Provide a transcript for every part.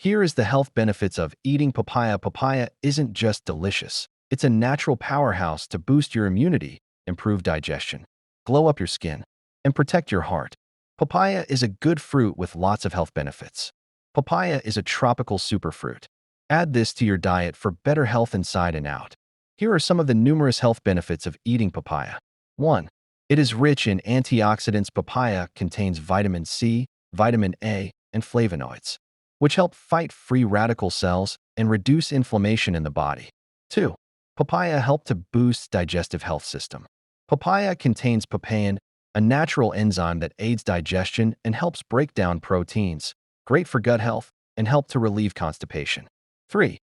Here is the health benefits of eating papaya. Papaya isn't just delicious. It's a natural powerhouse to boost your immunity, improve digestion, glow up your skin, and protect your heart. Papaya is a good fruit with lots of health benefits. Papaya is a tropical superfruit. Add this to your diet for better health inside and out. Here are some of the numerous health benefits of eating papaya. 1. It is rich in antioxidants. Papaya contains vitamin C, vitamin A, and flavonoids, which help fight free radical cells and reduce inflammation in the body. 2. Papaya helps to boost digestive health system. Papaya contains papain, a natural enzyme that aids digestion and helps break down proteins, great for gut health, and help to relieve constipation. 3.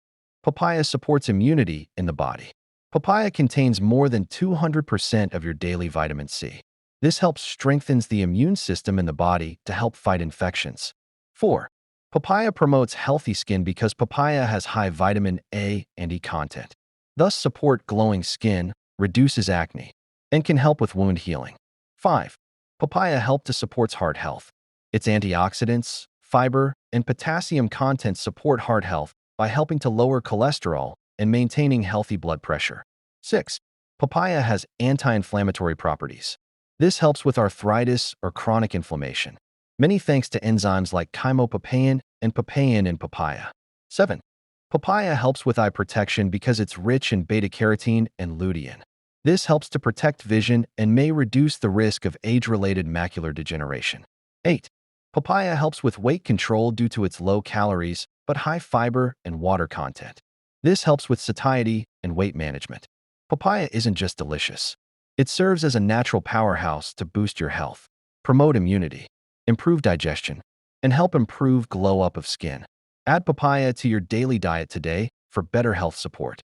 Papaya supports immunity in the body. Papaya contains more than 200% of your daily vitamin C. This helps strengthens the immune system in the body to help fight infections. 4. Papaya promotes healthy skin because papaya has high vitamin A and E content, thus support glowing skin, reduces acne, and can help with wound healing. 5. Papaya helps to support heart health. Its antioxidants, fiber, and potassium content support heart health by helping to lower cholesterol and maintaining healthy blood pressure. 6. Papaya has anti-inflammatory properties. This helps with arthritis or chronic inflammation, many thanks to enzymes like chymopapain and papain in papaya. 7. Papaya helps with eye protection because it's rich in beta-carotene and lutein. This helps to protect vision and may reduce the risk of age-related macular degeneration. 8. Papaya helps with weight control due to its low calories but high fiber and water content. This helps with satiety and weight management. Papaya isn't just delicious. It serves as a natural powerhouse to boost your health, promote immunity, improve digestion, and help improve glow up of skin. Add papaya to your daily diet today for better health support.